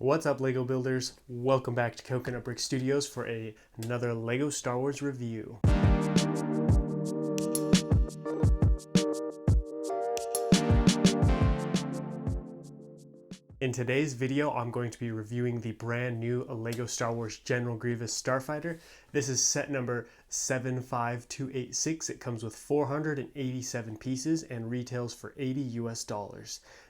What's up, Lego builders? Welcome back to Coconut Brick Studios for another Lego Star Wars review. In today's video, I'm going to be reviewing the brand new Lego Star Wars General Grievous Starfighter. This is set number 75286. It comes with 487 pieces and retails for $80 US.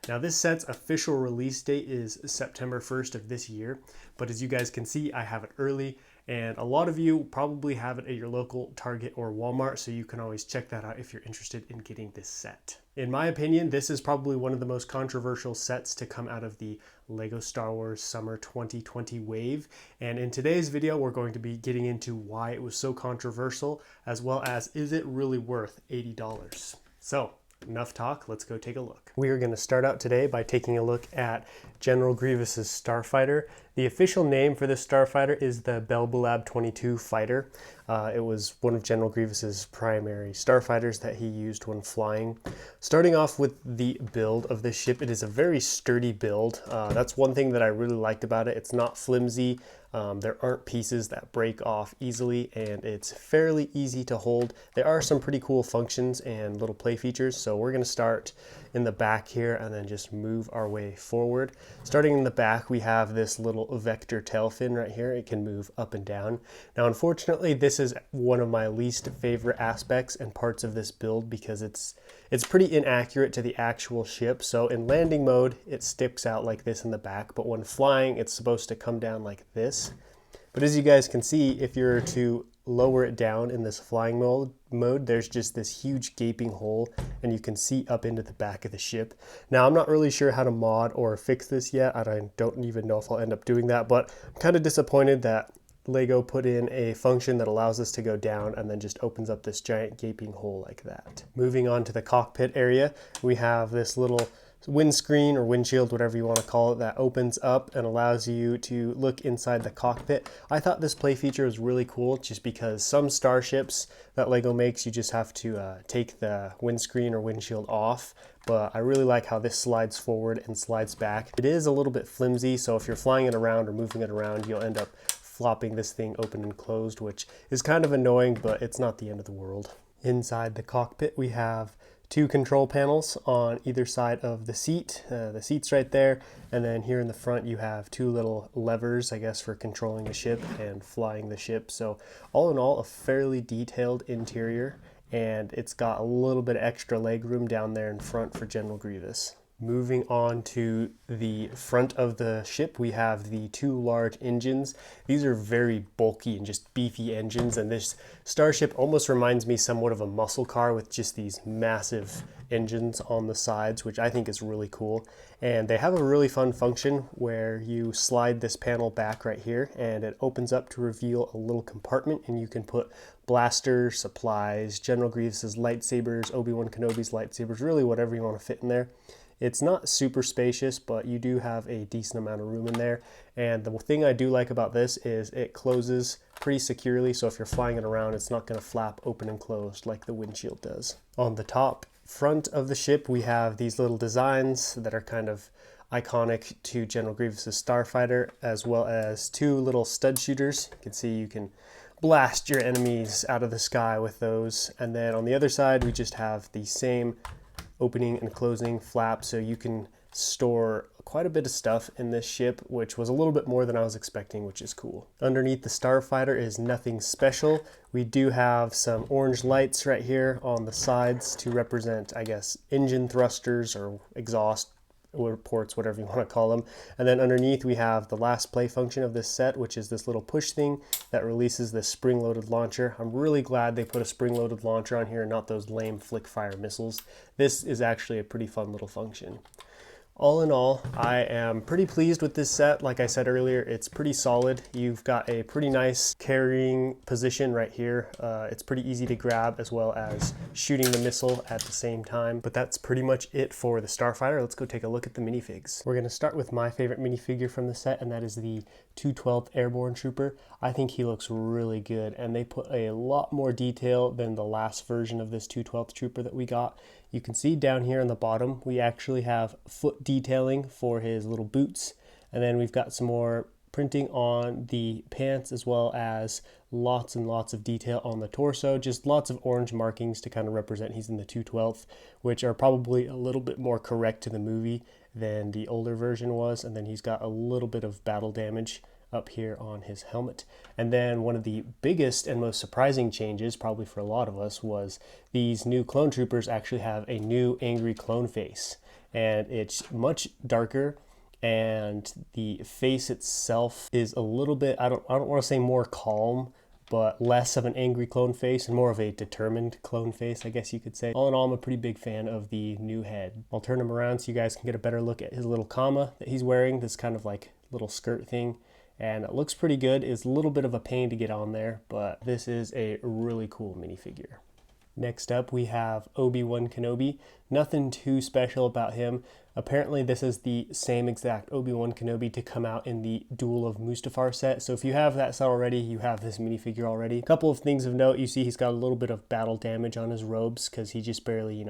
Now this set's official release date is September 1st of this year, but as you guys can see, I have it early, and a lot of you probably have it at your local Target or Walmart, so you can always check that out if you're interested in getting this set. In my opinion, this is probably one of the most controversial sets to come out of the Lego Star Wars Summer 2020 wave, and in today's video we're going to be getting into why it was so controversial, as well as is it really worth $80. So enough talk, let's go take a look. We are going to start out today by taking a look at General Grievous's Starfighter. The official name for this Starfighter is the Belbulab 22 Fighter. It was one of General Grievous's primary starfighters that he used when flying. Starting off with the build of this ship, it is a very sturdy build. That's one thing that I really liked about it. It's not flimsy. There aren't pieces that break off easily, and it's fairly easy to hold. There are some pretty cool functions and little play features, so we're going to start in the back here and then just move our way forward. Starting in the back, we have this little vector tail fin right here. It can move up and down. Now unfortunately, this is one of my least favorite aspects and parts of this build because it's pretty inaccurate to the actual ship. So in landing mode, it sticks out like this in the back, but when flying, it's supposed to come down like this. But as you guys can see, if you're to lower it down in this flying mode, there's just this huge gaping hole, and you can see up into the back of the ship. Now, I'm not really sure how to mod or fix this yet. I don't even know if I'll end up doing that, but I'm kind of disappointed that Lego put in a function that allows this to go down and then just opens up this giant gaping hole like that. Moving on to the cockpit area, we have this little windscreen or windshield, whatever you want to call it, that opens up and allows you to look inside the cockpit. I thought this play feature was really cool just because some starships that Lego makes, you just have to take the windscreen or windshield off, but I really like how this slides forward and slides back. It is a little bit flimsy, so if you're flying it around or moving it around, you'll end up flopping this thing open and closed, which is kind of annoying, but it's not the end of the world. Inside the cockpit, we have two control panels on either side of the seat. The seat's right there, and then here in the front you have two little levers, I guess, for controlling the ship and flying the ship. So all in all, a fairly detailed interior, and it's got a little bit of extra leg room down there in front for General Grievous. Moving on to the front of the ship, we have the two large engines. These are very bulky and just beefy engines, and this starship almost reminds me somewhat of a muscle car with just these massive engines on the sides, which I think is really cool. And they have a really fun function where you slide this panel back right here and it opens up to reveal a little compartment, and you can put blasters, supplies, General Grievous's lightsabers, Obi-Wan Kenobi's lightsabers, really whatever you want to fit in there. It's not super spacious, but you do have a decent amount of room in there. And the thing I do like about this is it closes pretty securely, so if you're flying it around, it's not going to flap open and closed like the windshield does. On the top front of the ship, we have these little designs that are kind of iconic to General Grievous's Starfighter, as well as two little stud shooters. You can see you can blast your enemies out of the sky with those. And then on the other side, we just have the same opening and closing flap, so you can store quite a bit of stuff in this ship, which was a little bit more than I was expecting, which is cool. Underneath the Starfighter is nothing special. We do have some orange lights right here on the sides to represent, I guess, engine thrusters or exhaust or ports, whatever you want to call them. And then underneath we have the last play function of this set, which is this little push thing that releases this spring-loaded launcher. I'm really glad they put a spring-loaded launcher on here and not those lame flick-fire missiles. This is actually a pretty fun little function. All in all, I am pretty pleased with this set. Like I said earlier, it's pretty solid. You've got a pretty nice carrying position right here. It's pretty easy to grab, as well as shooting the missile at the same time. But that's pretty much it for the Starfighter. Let's go take a look at the minifigs. We're going to start with my favorite minifigure from the set, and that is the 212th Airborne Trooper. I think he looks really good, and they put a lot more detail than the last version of this 212th Trooper that we got. You can see down here on the bottom, we actually have foot detailing for his little boots, And then we've got some more printing on the pants, as well as lots and lots of detail on the torso, just lots of orange markings to kind of represent he's in the 212th, which are probably a little bit more correct to the movie than the older version was. And then he's got a little bit of battle damage up here on his helmet. And then one of the biggest and most surprising changes, probably for a lot of us, was these new clone troopers actually have a new angry clone face, and it's much darker, and the face itself is a little bit, I don't want to say more calm, but less of an angry clone face and more of a determined clone face, I guess you could say. All in all, I'm a pretty big fan of the new head. I'll turn him around so you guys can get a better look at his little comma that he's wearing, this kind of like little skirt thing. And it looks pretty good. It's a little bit of a pain to get on there, but this is a really cool minifigure. Next up, we have Obi-Wan Kenobi. Nothing too special about him. Apparently, this is the same exact Obi-Wan Kenobi to come out in the Duel of Mustafar set. So if you have that set already, you have this minifigure already. A couple of things of note, you see he's got a little bit of battle damage on his robes because he just barely,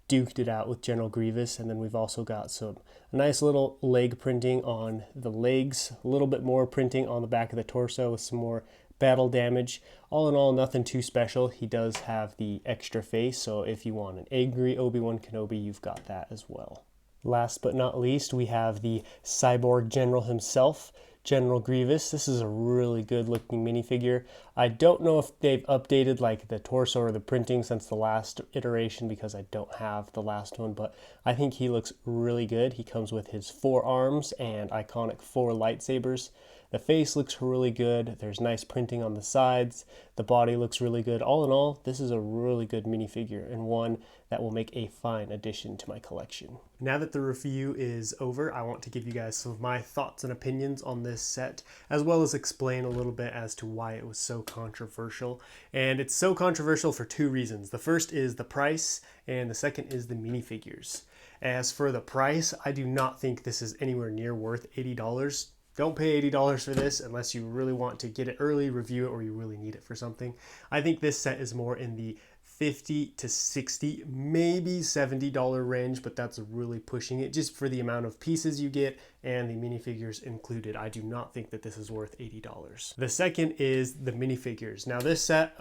duked it out with General Grievous. And then we've also got some nice little leg printing on the legs, a little bit more printing on the back of the torso with some more battle damage. All in all, nothing too special. He does have the extra face, so if you want an angry Obi-Wan Kenobi, you've got that as well. Last but not least, we have the cyborg general himself, General Grevious. This is a really good looking minifigure. I don't know if they've updated like the torso or the printing since the last iteration because I don't have the last one, but I think he looks really good. He comes with his 4 arms and iconic 4 lightsabers. The face looks really good. There's nice printing on the sides. The body looks really good. All in all, this is a really good minifigure and one that will make a fine addition to my collection. Now that the review is over, I want to give you guys some of my thoughts and opinions on this set, as well as explain a little bit as to why it was so controversial. And it's so controversial for 2 reasons. The first is the price, and the second is the minifigures. As for the price, I do not think this is anywhere near worth $80. Don't pay $80 for this unless you really want to get it early, review it, or you really need it for something. I think this set is more in the $50 to $60, maybe $70 range, but that's really pushing it just for the amount of pieces you get and the minifigures included. I do not think that this is worth $80. The second is the minifigures. Now this set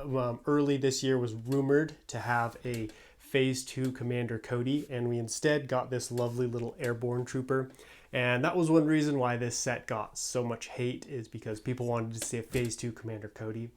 early this year was rumored to have a Phase 2 Commander Cody, and we instead got this lovely little airborne trooper. And that was one reason why this set got so much hate, is because people wanted to see a Phase 2 Commander Cody.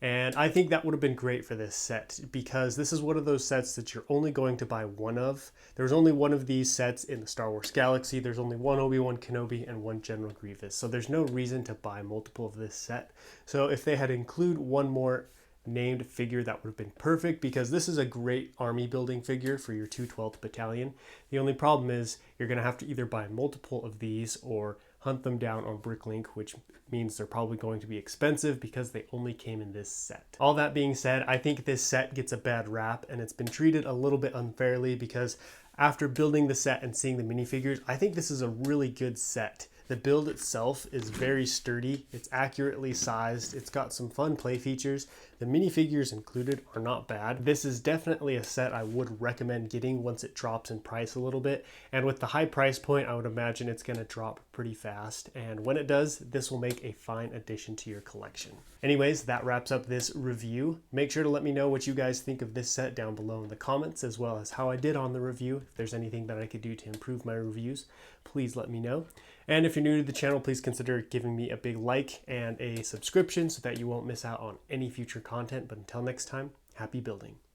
And I think that would have been great for this set, because this is one of those sets that you're only going to buy one of. There's only one of these sets in the Star Wars galaxy. There's only one Obi-Wan Kenobi and one General Grievous. So there's no reason to buy multiple of this set. So if they had included one more named figure, that would have been perfect, because this is a great army building figure for your 212th Battalion. The only problem is you're going to have to either buy multiple of these or hunt them down on Bricklink, which means they're probably going to be expensive because they only came in this set. All that being said, I think this set gets a bad rap, and it's been treated a little bit unfairly, because after building the set and seeing the minifigures, I think this is a really good set. The build itself is very sturdy, it's accurately sized, it's got some fun play features. The minifigures included are not bad. This is definitely a set I would recommend getting once it drops in price a little bit. And with the high price point, I would imagine it's going to drop pretty fast. And when it does, this will make a fine addition to your collection. Anyways, that wraps up this review. Make sure to let me know what you guys think of this set down below in the comments, as well as how I did on the review. If there's anything that I could do to improve my reviews, please let me know. And if you're new to the channel, please consider giving me a big like and a subscription so that you won't miss out on any future content. But until next time, happy building.